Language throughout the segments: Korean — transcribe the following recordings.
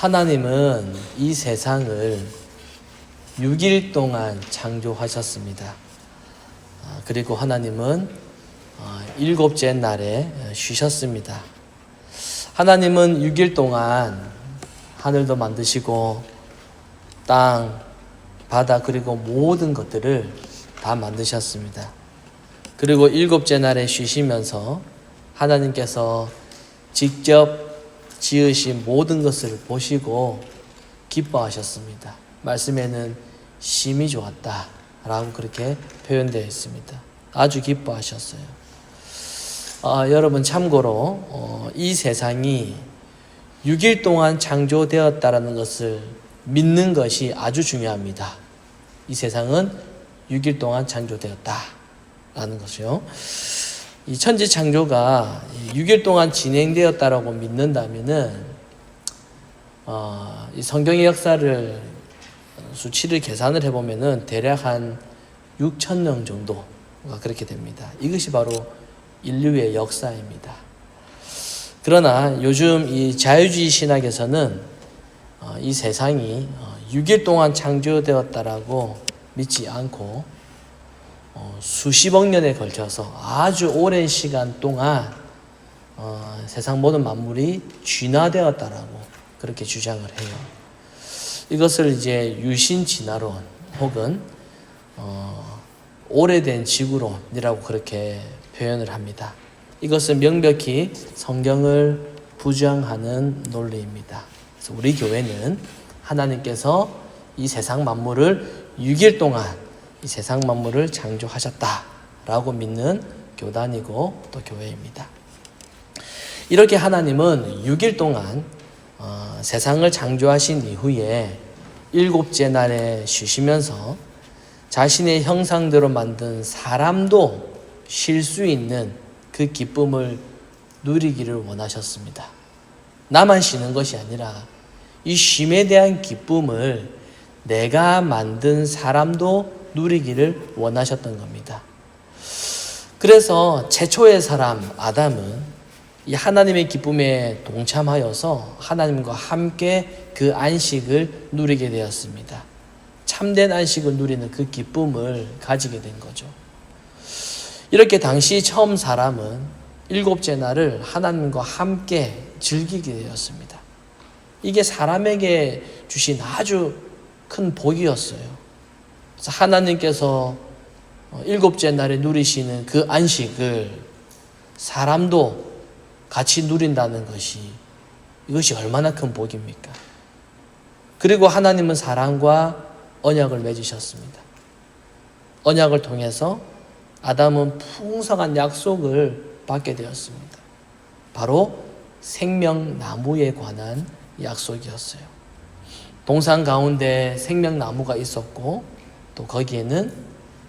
하나님은 이 세상을 6일 동안 창조하셨습니다. 그리고 하나님은 7째 날에 쉬셨습니다. 하나님은 6일 동안 하늘도 만드시고 땅, 바다 그리고 모든 것들을 다 만드셨습니다. 그리고 7째 날에 쉬시면서 하나님께서 직접 지으신 모든 것을 보시고 기뻐하셨습니다. 말씀에는 심히 좋았다 라고 그렇게 표현되어 있습니다. 아주 기뻐하셨어요. 여러분 참고로 이 세상이 6일 동안 창조되었다라는 것을 믿는 것이 아주 중요합니다. 이 세상은 6일 동안 창조되었다라는 것이요. 이 천지 창조가 6일 동안 진행되었다라고 믿는다면은 이 성경의 역사를 수치를 계산을 해보면은 대략 한 6,000년 정도가 그렇게 됩니다. 이것이 바로 인류의 역사입니다. 그러나 요즘 이 자유주의 신학에서는 이 세상이 6일 동안 창조되었다라고 믿지 않고 수십억 년에 걸쳐서 아주 오랜 시간 동안 세상 모든 만물이 진화되었다라고 그렇게 주장을 해요. 이것을 이제 유신 진화론 혹은 오래된 지구론이라고 그렇게 표현을 합니다. 이것은 명백히 성경을 부정하는 논리입니다. 그래서 우리 교회는 하나님께서 이 세상 만물을 6일 동안 이 세상 만물을 창조하셨다라고 믿는 교단이고 또 교회입니다. 이렇게 하나님은 6일 동안 세상을 창조하신 이후에 7째 날에 쉬시면서 자신의 형상대로 만든 사람도 쉴 수 있는 그 기쁨을 누리기를 원하셨습니다. 나만 쉬는 것이 아니라 이 쉼에 대한 기쁨을 내가 만든 사람도 누리기를 원하셨던 겁니다. 그래서 최초의 사람 아담은 이 하나님의 기쁨에 동참하여서 하나님과 함께 그 안식을 누리게 되었습니다. 참된 안식을 누리는 그 기쁨을 가지게 된 거죠. 이렇게 당시 처음 사람은 7째 날을 하나님과 함께 즐기게 되었습니다. 이게 사람에게 주신 아주 큰 복이었어요. 그래서 하나님께서 7째 날에 누리시는 그 안식을 사람도 같이 누린다는 것이 이것이 얼마나 큰 복입니까? 그리고 하나님은 사람과 언약을 맺으셨습니다. 언약을 통해서 아담은 풍성한 약속을 받게 되었습니다. 바로 생명나무에 관한 약속이었어요. 동산 가운데 생명나무가 있었고 또 거기에는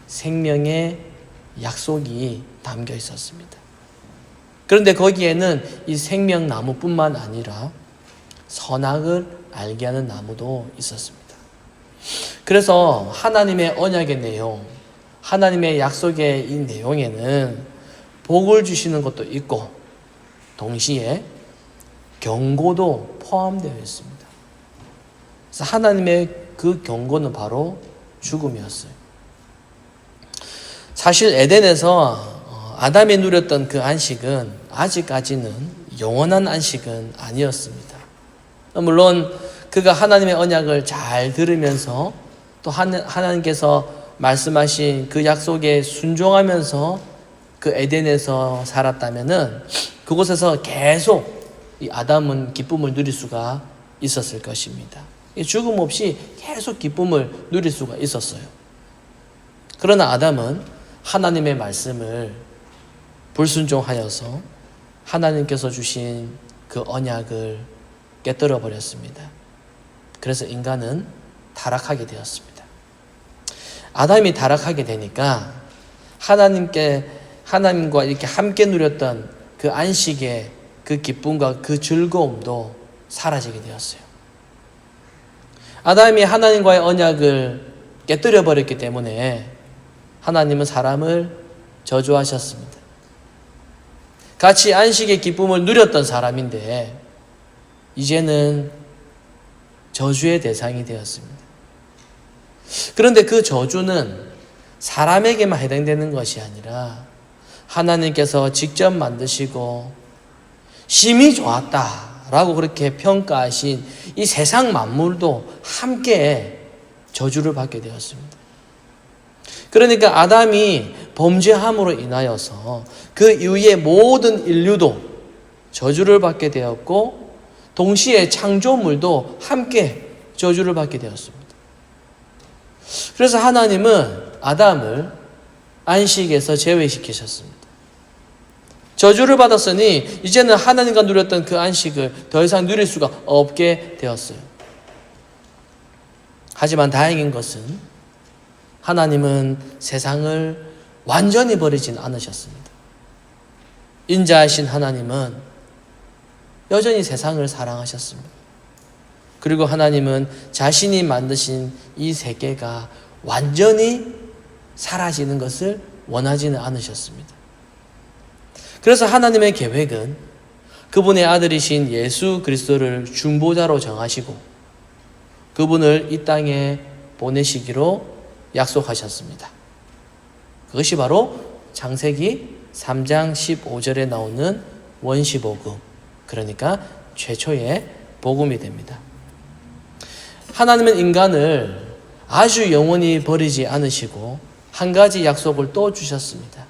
생명의 약속이 담겨 있었습니다. 그런데 거기에는 이 생명나무뿐만 아니라 선악을 알게 하는 나무도 있었습니다. 그래서 하나님의 언약의 내용, 하나님의 약속의 이 내용에는 복을 주시는 것도 있고 동시에 경고도 포함되어 있습니다. 그래서 하나님의 그 경고는 바로 죽음이었어요. 사실 에덴에서 아담이 누렸던 그 안식은 아직까지는 영원한 안식은 아니었습니다. 물론 그가 하나님의 언약을 잘 들으면서 또 하나님께서 말씀하신 그 약속에 순종하면서 그 에덴에서 살았다면은 그곳에서 계속 이 아담은 기쁨을 누릴 수가 있었을 것입니다. 죽음 없이 계속 기쁨을 누릴 수가 있었어요. 그러나 아담은 하나님의 말씀을 불순종하여서 하나님께서 주신 그 언약을 깨뜨려 버렸습니다. 그래서 인간은 타락하게 되었습니다. 아담이 타락하게 되니까 하나님과 이렇게 함께 누렸던 그 안식의 그 기쁨과 그 즐거움도 사라지게 되었어요. 아담이 하나님과의 언약을 깨뜨려 버렸기 때문에 하나님은 사람을 저주하셨습니다. 같이 안식의 기쁨을 누렸던 사람인데 이제는 저주의 대상이 되었습니다. 그런데 그 저주는 사람에게만 해당되는 것이 아니라 하나님께서 직접 만드시고 심히 좋았다라고 그렇게 평가하신 이 세상 만물도 함께 저주를 받게 되었습니다. 그러니까 아담이 범죄함으로 인하여서 그 이후에 모든 인류도 저주를 받게 되었고 동시에 창조물도 함께 저주를 받게 되었습니다. 그래서 하나님은 아담을 안식에서 제외시키셨습니다. 저주를 받았으니 이제는 하나님과 누렸던 그 안식을 더 이상 누릴 수가 없게 되었어요. 하지만 다행인 것은 하나님은 세상을 완전히 버리진 않으셨습니다. 인자하신 하나님은 여전히 세상을 사랑하셨습니다. 그리고 하나님은 자신이 만드신 이 세계가 완전히 사라지는 것을 원하지는 않으셨습니다. 그래서 하나님의 계획은 그분의 아들이신 예수 그리스도를 중보자로 정하시고 그분을 이 땅에 보내시기로 약속하셨습니다. 그것이 바로 창세기 3장 15절에 나오는 원시복음, 그러니까 최초의 복음이 됩니다. 하나님은 인간을 아주 영원히 버리지 않으시고 한 가지 약속을 또 주셨습니다.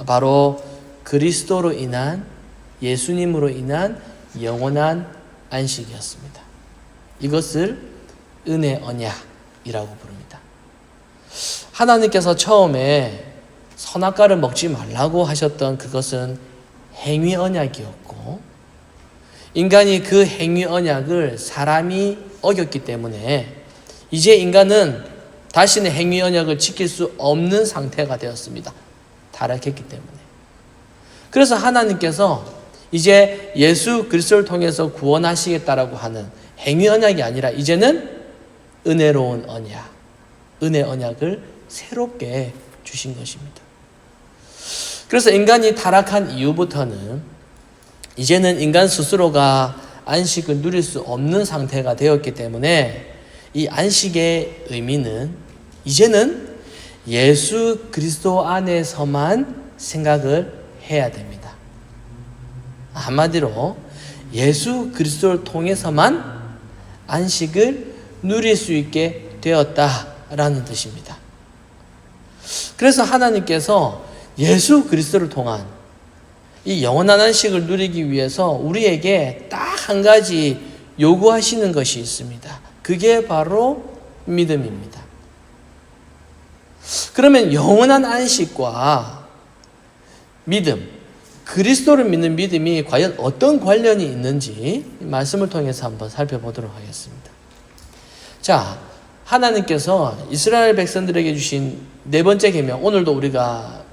바로 그리스도로 인한, 예수님으로 인한 영원한 안식이었습니다. 이것을 은혜 언약이라고 부릅니다. 하나님께서 처음에 선악과를 먹지 말라고 하셨던 그것은 행위 언약이었고 인간이 그 행위 언약을 사람이 어겼기 때문에 이제 인간은 다시는 행위 언약을 지킬 수 없는 상태가 되었습니다. 타락했기 때문에. 그래서 하나님께서 이제 예수 그리스도를 통해서 구원하시겠다라고 하는 행위 언약이 아니라 이제는 은혜로운 언약, 은혜 언약을 새롭게 주신 것입니다. 그래서 인간이 타락한 이후부터는 이제는 인간 스스로가 안식을 누릴 수 없는 상태가 되었기 때문에 이 안식의 의미는 이제는 예수 그리스도 안에서만 생각을 해야 됩니다. 한마디로 예수 그리스도를 통해서만 안식을 누릴 수 있게 되었다라는 뜻입니다. 그래서 하나님께서 예수 그리스도를 통한 이 영원한 안식을 누리기 위해서 우리에게 딱 한 가지 요구하시는 것이 있습니다. 그게 바로 믿음입니다. 그러면 영원한 안식과 믿음, 그리스도를 믿는 믿음이 과연 어떤 관련이 있는지 말씀을 통해서 한번 살펴보도록 하겠습니다. 자, 하나님께서 이스라엘 백성들에게 주신 네 번째 계명, 오늘도 우리가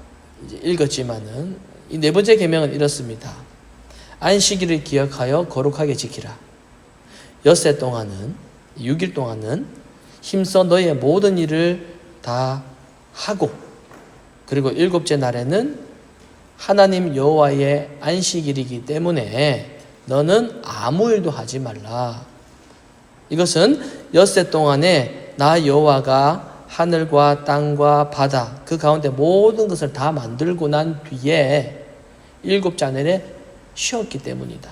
읽었지만은 이 네 번째 계명은 이렇습니다. 안식일을 기억하여 거룩하게 지키라. 엿새 동안은 6일 동안은 힘써 너의 모든 일을 다 하고 그리고 일곱째 날에는 하나님 여호와의 안식일이기 때문에 너는 아무 일도 하지 말라. 이것은 엿새 동안에 나 여호와가 하늘과 땅과 바다 그 가운데 모든 것을 다 만들고 난 뒤에 일곱째 날에 쉬었기 때문이다.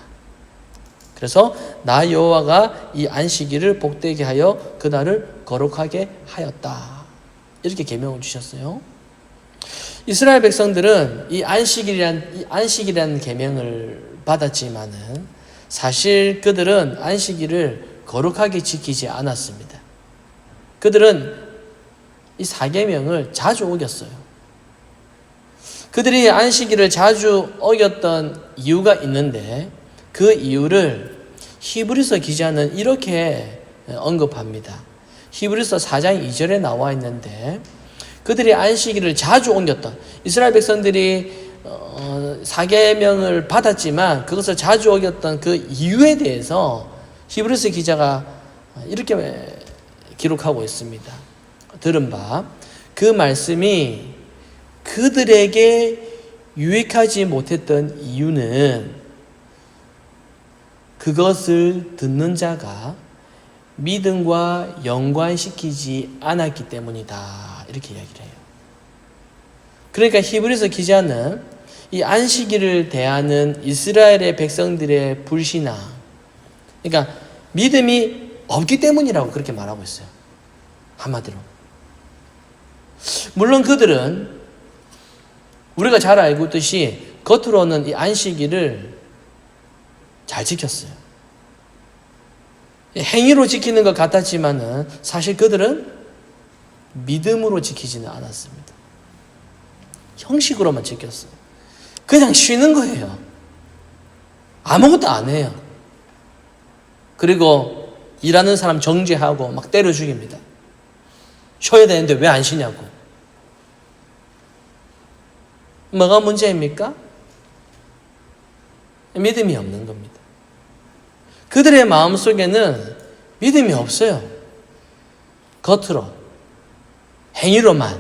그래서 나 여호와가 이 안식일을 복되게 하여 그날을 거룩하게 하였다. 이렇게 계명을 주셨어요. 이스라엘 백성들은 이 안식이라는 계명을 받았지만은 사실 그들은 안식일을 거룩하게 지키지 않았습니다. 그들은 이 4계명을 자주 어겼어요. 그들이 안식일을 자주 어겼던 이유가 있는데 그 이유를 히브리서 기자는 이렇게 언급합니다. 히브리서 4장 2절에 나와 있는데 그들이 안식일을 자주 옮겼던 이스라엘 백성들이 4계명을 받았지만 그것을 자주 어겼던 그 이유에 대해서 히브리서 기자가 이렇게 기록하고 있습니다. 들은 바 그 말씀이 그들에게 유익하지 못했던 이유는 그것을 듣는 자가 믿음과 연관시키지 않았기 때문이다. 이렇게 이야기를 해요. 그러니까 히브리서 기자는 이 안식일을 대하는 이스라엘의 백성들의 불신앙, 그러니까 믿음이 없기 때문이라고 그렇게 말하고 있어요. 한마디로. 물론 그들은 우리가 잘 알고 있듯이 겉으로는 이 안식일을 잘 지켰어요. 행위로 지키는 것 같았지만은 사실 그들은 믿음으로 지키지는 않았습니다. 형식으로만 지켰어요. 그냥 쉬는 거예요. 아무것도 안 해요. 그리고 일하는 사람 정죄하고 막 때려 죽입니다. 쉬어야 되는데 왜 안 쉬냐고. 뭐가 문제입니까? 믿음이 없는 겁니다. 그들의 마음속에는 믿음이 없어요. 겉으로, 행위로만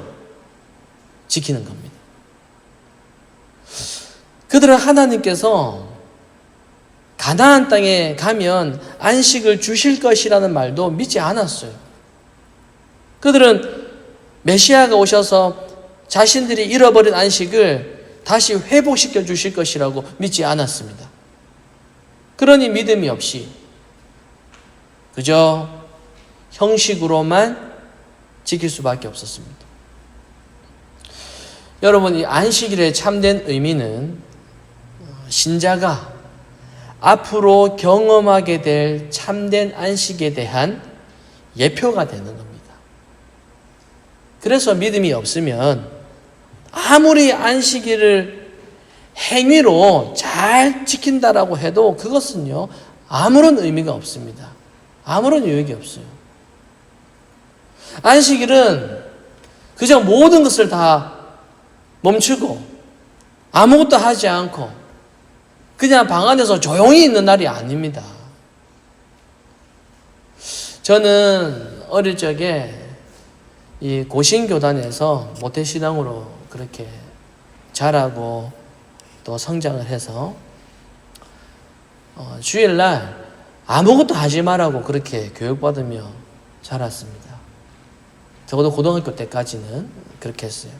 지키는 겁니다. 그들은 하나님께서 가나안 땅에 가면 안식을 주실 것이라는 말도 믿지 않았어요. 그들은 메시아가 오셔서 자신들이 잃어버린 안식을 다시 회복시켜 주실 것이라고 믿지 않았습니다. 그러니 믿음이 없이 그저 형식으로만 지킬 수밖에 없었습니다. 여러분, 이 안식일의 참된 의미는 신자가 앞으로 경험하게 될 참된 안식에 대한 예표가 되는 겁니다. 그래서 믿음이 없으면 아무리 안식일을 행위로 잘 지킨다라고 해도 그것은요, 아무런 의미가 없습니다. 아무런 유익이 없어요. 안식일은 그저 모든 것을 다 멈추고 아무것도 하지 않고 그냥 방 안에서 조용히 있는 날이 아닙니다. 저는 어릴 적에 이 고신교단에서 모태신앙으로 그렇게 자라고 또 성장을 해서 주일날 아무것도 하지 말라고 그렇게 교육받으며 자랐습니다. 적어도 고등학교 때까지는 그렇게 했어요.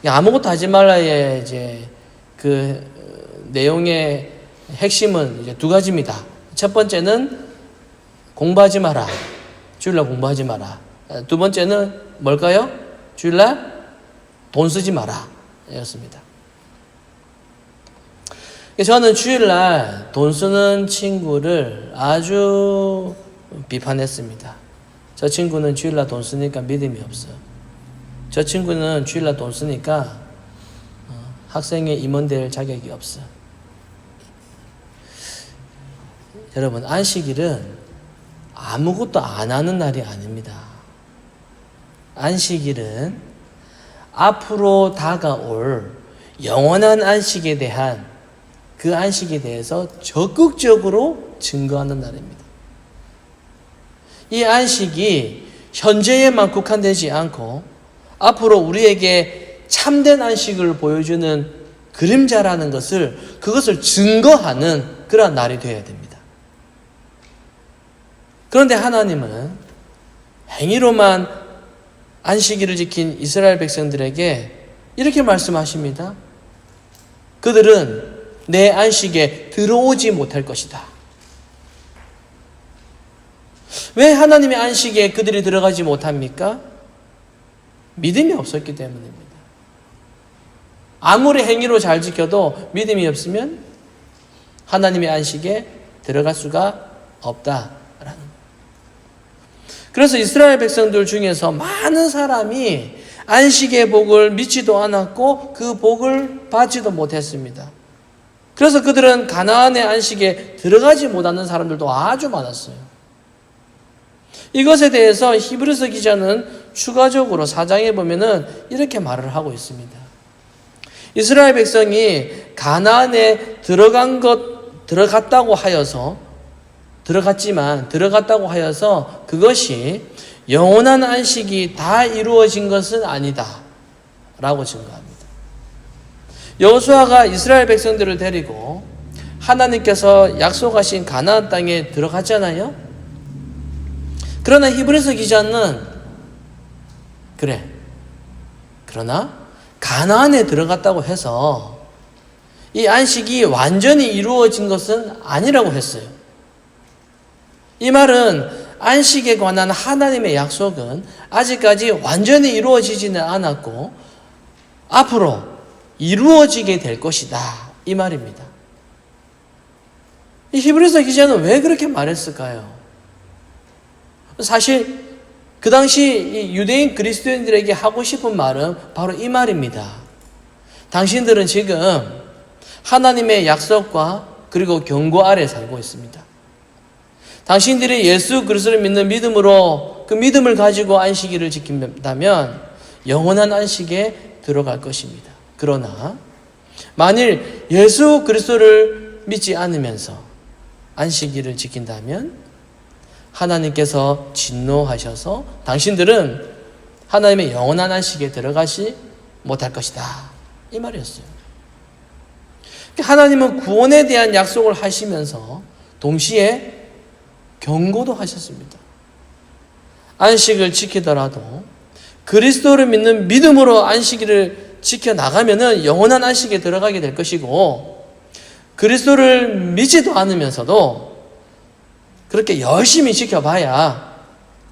아무것도 하지 말라의 이제 그 내용의 핵심은 이제 두 가지입니다. 첫 번째는 공부하지 마라. 주일날 공부하지 마라. 두 번째는 뭘까요? 주일날 돈 쓰지 마라. 였습니다. 저는 주일날 돈 쓰는 친구를 아주 비판했습니다. 저 친구는 주일날 돈 쓰니까 믿음이 없어요. 저 친구는 주일날 돈 쓰니까 학생의 임원 될 자격이 없어요. 여러분, 안식일은 아무것도 안 하는 날이 아닙니다. 안식일은 앞으로 다가올 영원한 안식에 대한 그 안식에 대해서 적극적으로 증거하는 날입니다. 이 안식이 현재에만 국한되지 않고 앞으로 우리에게 참된 안식을 보여주는 그림자라는 그것을 증거하는 그런 날이 되어야 됩니다. 그런데 하나님은 행위로만 안식일을 지킨 이스라엘 백성들에게 이렇게 말씀하십니다. 그들은 내 안식에 들어오지 못할 것이다. 왜 하나님의 안식에 그들이 들어가지 못합니까? 믿음이 없었기 때문입니다. 아무리 행위로 잘 지켜도 믿음이 없으면 하나님의 안식에 들어갈 수가 없다라는 거예요. 그래서 이스라엘 백성들 중에서 많은 사람이 안식의 복을 믿지도 않았고 그 복을 받지도 못했습니다. 그래서 그들은 가나안의 안식에 들어가지 못하는 사람들도 아주 많았어요. 이것에 대해서 히브리서 기자는 추가적으로 4장에 보면은 이렇게 말을 하고 있습니다. 이스라엘 백성이 가나안에 들어갔다고 하여서 그것이 영원한 안식이 다 이루어진 것은 아니다 라고 증거합니다. 여호수아가 이스라엘 백성들을 데리고 하나님께서 약속하신 가나안 땅에 들어갔잖아요. 그러나 히브리서 기자는 그래. 그러나 가나안에 들어갔다고 해서 이 안식이 완전히 이루어진 것은 아니라고 했어요. 이 말은 안식에 관한 하나님의 약속은 아직까지 완전히 이루어지지는 않았고 앞으로 이루어지게 될 것이다. 이 말입니다. 이 히브리서 기자는 왜 그렇게 말했을까요? 사실 그 당시 유대인 그리스도인들에게 하고 싶은 말은 바로 이 말입니다. 당신들은 지금 하나님의 약속과 그리고 경고 아래 살고 있습니다. 당신들이 예수 그리스도를 믿는 믿음으로 그 믿음을 가지고 안식일을 지킨다면 영원한 안식에 들어갈 것입니다. 그러나 만일 예수 그리스도를 믿지 않으면서 안식일을 지킨다면 하나님께서 진노하셔서 당신들은 하나님의 영원한 안식에 들어가지 못할 것이다. 이 말이었어요. 하나님은 구원에 대한 약속을 하시면서 동시에 경고도 하셨습니다. 안식을 지키더라도 그리스도를 믿는 믿음으로 안식일을 지켜나가면은 영원한 안식에 들어가게 될 것이고, 그리스도를 믿지도 않으면서도 그렇게 열심히 지켜봐야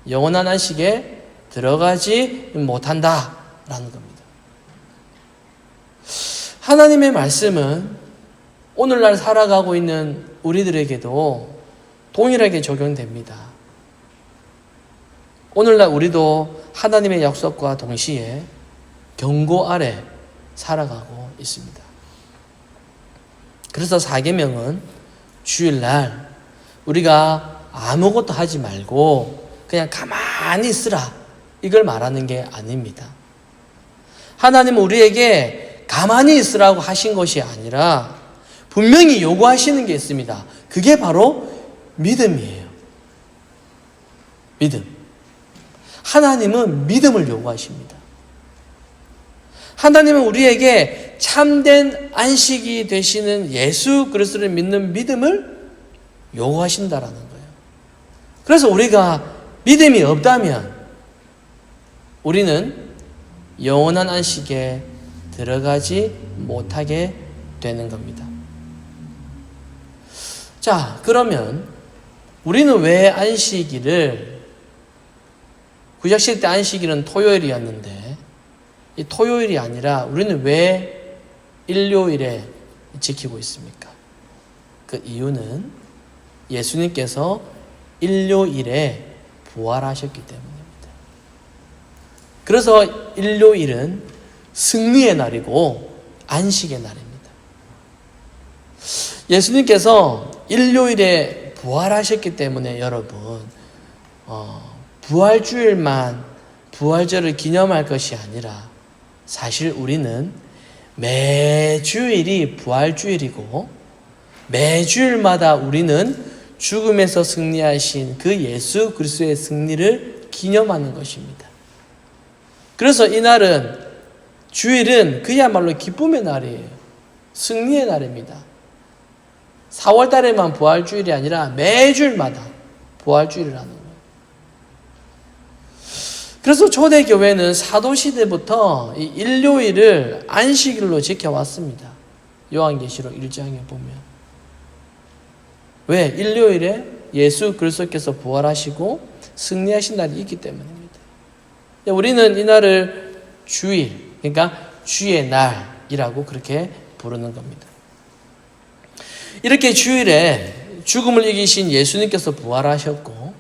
영원한 안식에 들어가지 못한다라는 겁니다. 하나님의 말씀은 오늘날 살아가고 있는 우리들에게도 동일하게 적용됩니다. 오늘날 우리도 하나님의 약속과 동시에 경고 아래 살아가고 있습니다. 그래서 사계명은 주일날 우리가 아무것도 하지 말고 그냥 가만히 있으라, 이걸 말하는 게 아닙니다. 하나님은 우리에게 가만히 있으라고 하신 것이 아니라 분명히 요구하시는 게 있습니다. 그게 바로 믿음이에요. 믿음. 하나님은 믿음을 요구하십니다. 하나님은 우리에게 참된 안식이 되시는 예수 그리스도를 믿는 믿음을 요구하신다라는 거예요. 그래서 우리가 믿음이 없다면 우리는 영원한 안식에 들어가지 못하게 되는 겁니다. 자, 그러면 우리는 왜 안식일을, 구약시대 때 안식일은 토요일이었는데 이 토요일이 아니라 우리는 왜 일요일에 지키고 있습니까? 그 이유는 예수님께서 일요일에 부활하셨기 때문입니다. 그래서 일요일은 승리의 날이고 안식의 날입니다. 예수님께서 일요일에 부활하셨기 때문에 여러분, 부활주일만 부활절을 기념할 것이 아니라 사실 우리는 매주일이 부활주일이고 매주일마다 우리는 죽음에서 승리하신 그 예수 그리스도의 승리를 기념하는 것입니다. 그래서 이 날은, 주일은 그야말로 기쁨의 날이에요. 승리의 날입니다. 4월 달에만 부활주일이 아니라 매주일마다 부활주일이라는 거예요. 그래서 초대교회는 사도시대부터 이 일요일을 안식일로 지켜왔습니다. 요한계시록 1장에 보면. 왜? 일요일에 예수 그리스도께서 부활하시고 승리하신 날이 있기 때문입니다. 우리는 이 날을 주일, 그러니까 주의 날이라고 그렇게 부르는 겁니다. 이렇게 주일에 죽음을 이기신 예수님께서 부활하셨고,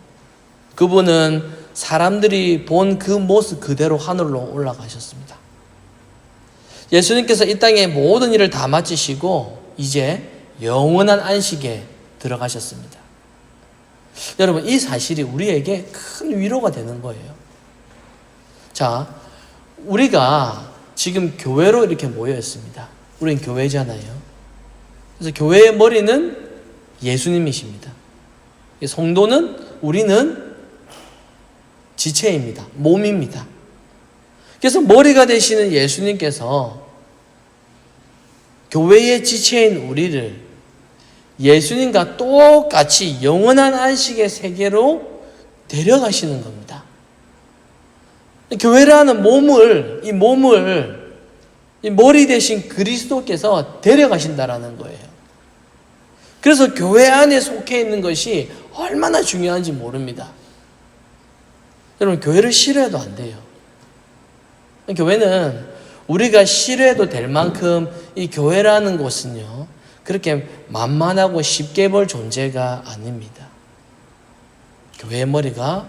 그분은 사람들이 본 그 모습 그대로 하늘로 올라가셨습니다. 예수님께서 이 땅의 모든 일을 다 마치시고 이제 영원한 안식에 들어가셨습니다. 여러분, 이 사실이 우리에게 큰 위로가 되는 거예요. 자, 우리가 지금 교회로 이렇게 모여 있습니다. 우리는 교회잖아요. 그래서 교회의 머리는 예수님이십니다. 성도는, 우리는 지체입니다. 몸입니다. 그래서 머리가 되시는 예수님께서 교회의 지체인 우리를 예수님과 똑같이 영원한 안식의 세계로 데려가시는 겁니다. 교회라는 몸을, 이 머리 대신 그리스도께서 데려가신다라는 거예요. 그래서 교회 안에 속해 있는 것이 얼마나 중요한지 모릅니다. 여러분, 교회를 싫어해도 안 돼요. 교회는 우리가 싫어해도 될 만큼 이 교회라는 곳은요, 그렇게 만만하고 쉽게 볼 존재가 아닙니다. 교회의 머리가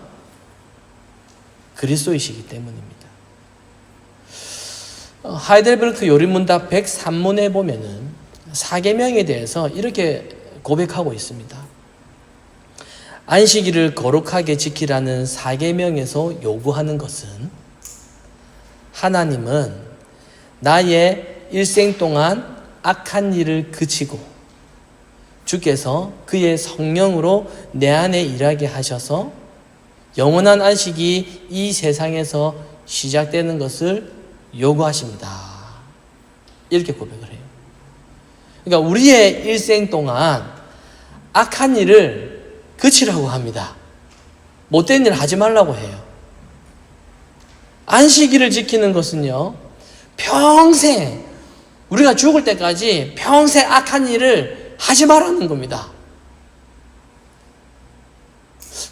그리스도이시기 때문입니다. 하이델베르크 요리문답 103문에 보면은 사계명에 대해서 이렇게 고백하고 있습니다. 안식일을 거룩하게 지키라는 사계명에서 요구하는 것은 하나님은 나의 일생 동안 악한 일을 그치고 주께서 그의 성령으로 내 안에 일하게 하셔서 영원한 안식이 이 세상에서 시작되는 것을 요구하십니다. 이렇게 고백을 해요. 그러니까 우리의 일생 동안 악한 일을 그치라고 합니다. 못된 일 하지 말라고 해요. 안식일을 지키는 것은요, 평생 우리가 죽을 때까지 평생 악한 일을 하지 말라는 겁니다.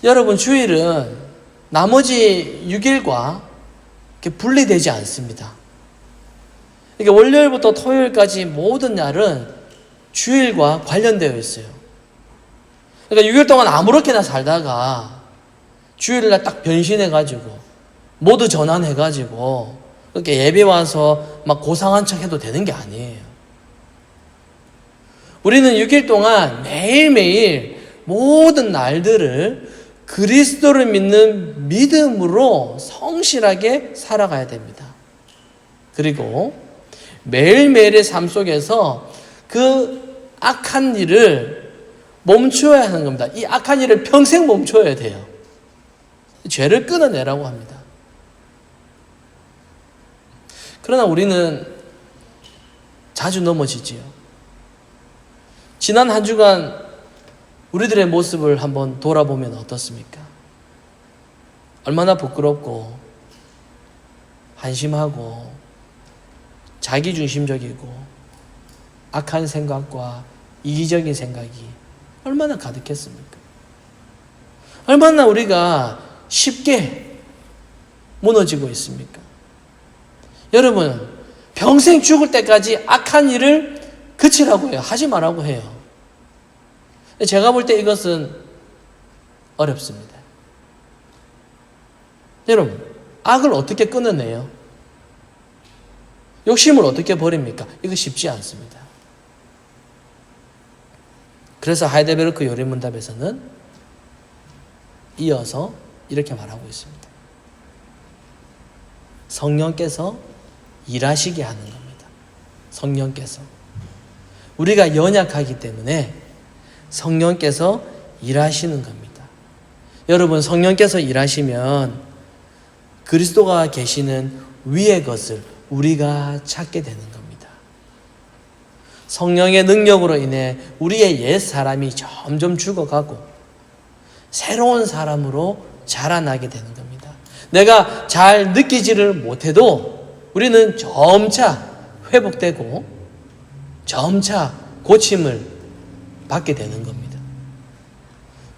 여러분, 주일은 나머지 6일과 분리되지 않습니다. 그러니까 월요일부터 토요일까지 모든 날은 주일과 관련되어 있어요. 그러니까 6일 동안 아무렇게나 살다가 주일날 딱 변신해가지고 모두 전환해가지고 그렇게 예배 와서 막 고상한 척 해도 되는 게 아니에요. 우리는 6일 동안 매일매일 모든 날들을 그리스도를 믿는 믿음으로 성실하게 살아가야 됩니다. 그리고 매일매일의 삶 속에서 그 악한 일을 멈춰야 하는 겁니다. 이 악한 일을 평생 멈춰야 돼요. 죄를 끊어내라고 합니다. 그러나 우리는 자주 넘어지지요. 지난 한 주간 우리들의 모습을 한번 돌아보면 어떻습니까? 얼마나 부끄럽고 한심하고 자기중심적이고 악한 생각과 이기적인 생각이 얼마나 가득했습니까? 얼마나 우리가 쉽게 무너지고 있습니까? 여러분, 평생 죽을 때까지 악한 일을 그치라고 해요. 하지 말라고 해요. 제가 볼 때 이것은 어렵습니다. 여러분, 악을 어떻게 끊어내요? 욕심을 어떻게 버립니까? 이거 쉽지 않습니다. 그래서 하이델베르크 요리문답에서는 이어서 이렇게 말하고 있습니다. 성령께서 일하시게 하는 겁니다. 성령께서. 우리가 연약하기 때문에 성령께서 일하시는 겁니다. 여러분, 성령께서 일하시면 그리스도가 계시는 위의 것을 우리가 찾게 되는 겁니다. 성령의 능력으로 인해 우리의 옛 사람이 점점 죽어가고 새로운 사람으로 자라나게 되는 겁니다. 내가 잘 느끼지를 못해도 우리는 점차 회복되고 점차 고침을 받게 되는 겁니다.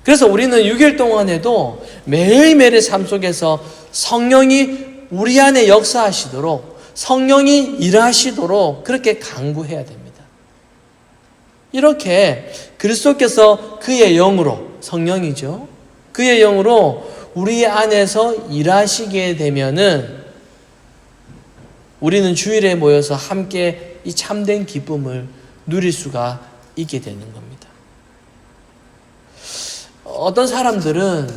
그래서 우리는 6일 동안에도 매일매일의 삶 속에서 성령이 우리 안에 역사하시도록, 성령이 일하시도록 그렇게 간구해야 됩니다. 이렇게 그리스도께서 그의 영으로, 성령이죠, 그의 영으로 우리 안에서 일하시게 되면은 우리는 주일에 모여서 함께 이 참된 기쁨을 누릴 수가 있게 되는 겁니다. 어떤 사람들은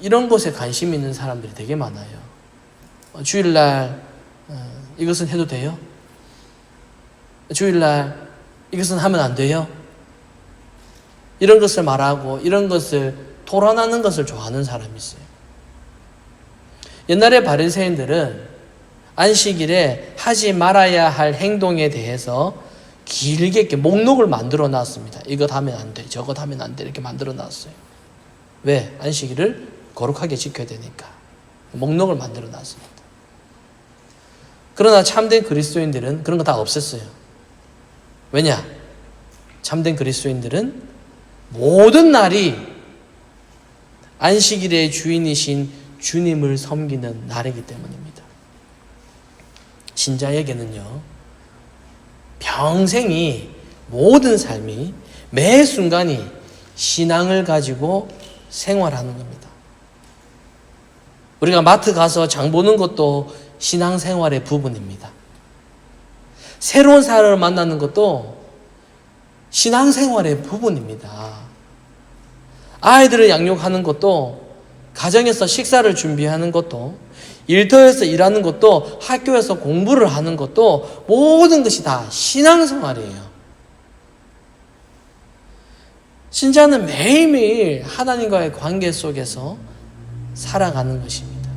이런 것에 관심 있는 사람들이 되게 많아요. 주일날 이것은 해도 돼요? 주일날 이것은 하면 안 돼요? 이런 것을 말하고 이런 것을 토론하는 것을 좋아하는 사람이 있어요. 옛날에 바리새인들은 안식일에 하지 말아야 할 행동에 대해서 길게 이렇게 목록을 만들어 놨습니다. 이것 하면 안 돼, 저것 하면 안 돼, 이렇게 만들어 놨어요. 왜? 안식일을 거룩하게 지켜야 되니까. 목록을 만들어 놨습니다. 그러나 참된 그리스도인들은 그런 거 다 없앴어요. 왜냐? 참된 그리스도인들은 모든 날이 안식일의 주인이신 주님을 섬기는 날이기 때문입니다. 신자에게는요, 평생이, 모든 삶이, 매 순간이 신앙을 가지고 생활하는 겁니다. 우리가 마트 가서 장 보는 것도 신앙생활의 부분입니다. 새로운 사람을 만나는 것도 신앙생활의 부분입니다. 아이들을 양육하는 것도, 가정에서 식사를 준비하는 것도, 일터에서 일하는 것도, 학교에서 공부를 하는 것도, 모든 것이 다 신앙생활이에요. 신자는 매일매일 하나님과의 관계 속에서 살아가는 것입니다.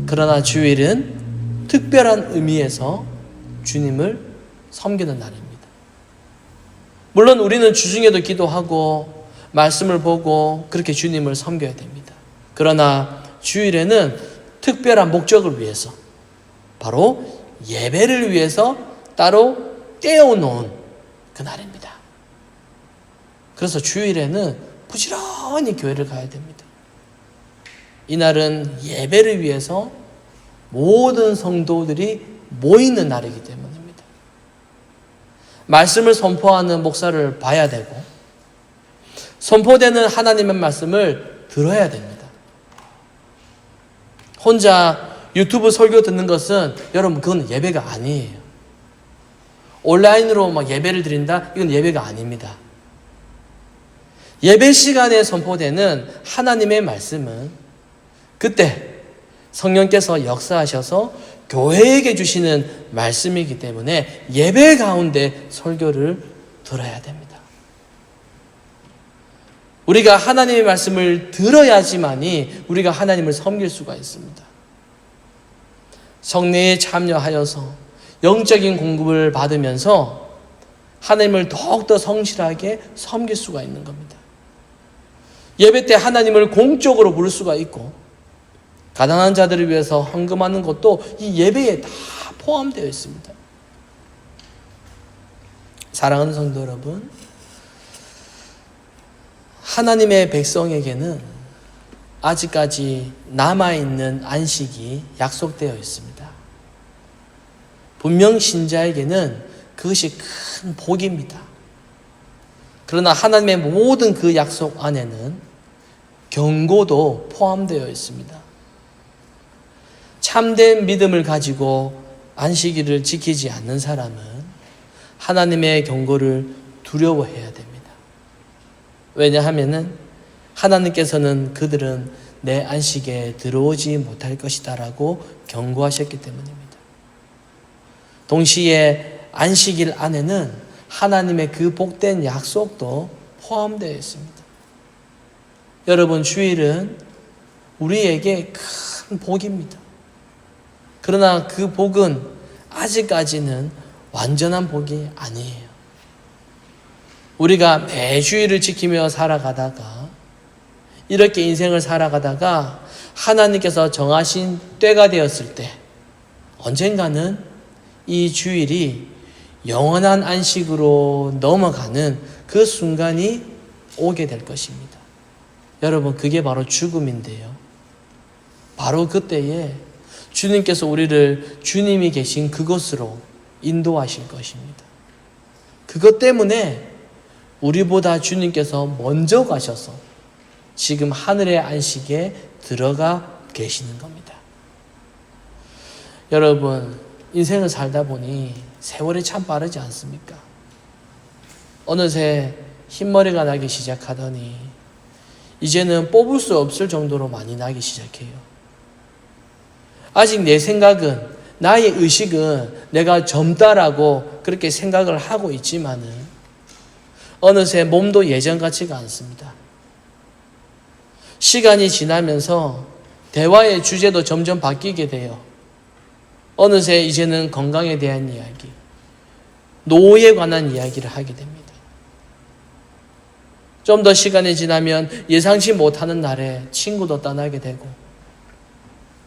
그러나 주일은 특별한 의미에서 주님을 섬기는 날입니다. 물론 우리는 주중에도 기도하고 말씀을 보고 그렇게 주님을 섬겨야 됩니다. 그러나 주일에는 특별한 목적을 위해서, 바로 예배를 위해서 따로 떼어놓은 그 날입니다. 그래서 주일에는 부지런히 교회를 가야 됩니다. 이날은 예배를 위해서 모든 성도들이 모이는 날이기 때문입니다. 말씀을 선포하는 목사를 봐야 되고, 선포되는 하나님의 말씀을 들어야 됩니다. 혼자 유튜브 설교 듣는 것은, 여러분, 그건 예배가 아니에요. 온라인으로 막 예배를 드린다? 이건 예배가 아닙니다. 예배 시간에 선포되는 하나님의 말씀은 그때 성령께서 역사하셔서 교회에게 주시는 말씀이기 때문에 예배 가운데 설교를 들어야 됩니다. 우리가 하나님의 말씀을 들어야지만이 우리가 하나님을 섬길 수가 있습니다. 성례에 참여하여서 영적인 공급을 받으면서 하나님을 더욱더 성실하게 섬길 수가 있는 겁니다. 예배 때 하나님을 공적으로 부를 수가 있고, 가난한 자들을 위해서 헌금하는 것도 이 예배에 다 포함되어 있습니다. 사랑하는 성도 여러분, 하나님의 백성에게는 아직까지 남아있는 안식이 약속되어 있습니다. 분명 신자에게는 그것이 큰 복입니다. 그러나 하나님의 모든 그 약속 안에는 경고도 포함되어 있습니다. 참된 믿음을 가지고 안식일을 지키지 않는 사람은 하나님의 경고를 두려워해야 됩니다. 왜냐하면은 하나님께서는 그들은 내 안식에 들어오지 못할 것이다 라고 경고하셨기 때문입니다. 동시에 안식일 안에는 하나님의 그 복된 약속도 포함되어 있습니다. 여러분, 주일은 우리에게 큰 복입니다. 그러나 그 복은 아직까지는 완전한 복이 아니에요. 우리가 매주일을 지키며 살아가다가, 이렇게 인생을 살아가다가 하나님께서 정하신 때가 되었을 때 언젠가는 이 주일이 영원한 안식으로 넘어가는 그 순간이 오게 될 것입니다. 여러분, 그게 바로 죽음인데요. 바로 그때에 주님께서 우리를 주님이 계신 그곳으로 인도하실 것입니다. 그것 때문에 우리보다 주님께서 먼저 가셔서 지금 하늘의 안식에 들어가 계시는 겁니다. 여러분, 인생을 살다 보니 세월이 참 빠르지 않습니까? 어느새 흰머리가 나기 시작하더니 이제는 뽑을 수 없을 정도로 많이 나기 시작해요. 아직 내 생각은, 나의 의식은 내가 젊다라고 그렇게 생각을 하고 있지만은 어느새 몸도 예전 같지가 않습니다. 시간이 지나면서 대화의 주제도 점점 바뀌게 돼요. 어느새 이제는 건강에 대한 이야기, 노후에 관한 이야기를 하게 됩니다. 좀 더 시간이 지나면 예상치 못하는 날에 친구도 떠나게 되고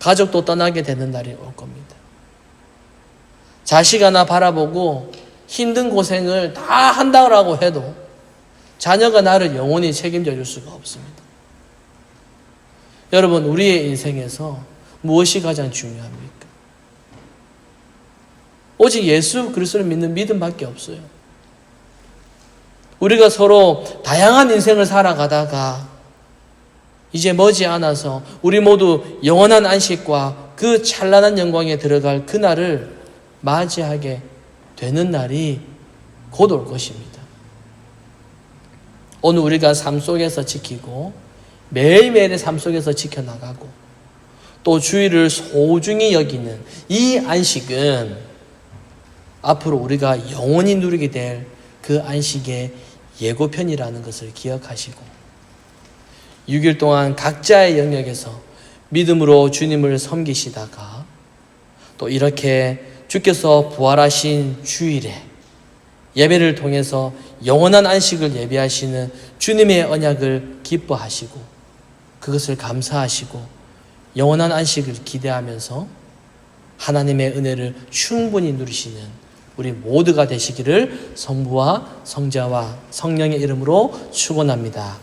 가족도 떠나게 되는 날이 올 겁니다. 자식 하나 바라보고 힘든 고생을 다 한다고 해도 자녀가 나를 영원히 책임져 줄 수가 없습니다. 여러분, 우리의 인생에서 무엇이 가장 중요합니까? 오직 예수 그리스도를 믿는 믿음밖에 없어요. 우리가 서로 다양한 인생을 살아가다가 이제 머지않아서 우리 모두 영원한 안식과 그 찬란한 영광에 들어갈 그날을 맞이하게 되는 날이 곧 올 것입니다. 오늘 우리가 삶 속에서 지키고 매일매일의 삶 속에서 지켜나가고 또 주의를 소중히 여기는 이 안식은 앞으로 우리가 영원히 누리게 될 그 안식의 예고편이라는 것을 기억하시고 6일 동안 각자의 영역에서 믿음으로 주님을 섬기시다가 또 이렇게 주께서 부활하신 주일에 예배를 통해서 영원한 안식을 예배하시는 주님의 언약을 기뻐하시고 그것을 감사하시고 영원한 안식을 기대하면서 하나님의 은혜를 충분히 누리시는 우리 모두가 되시기를 성부와 성자와 성령의 이름으로 축원합니다.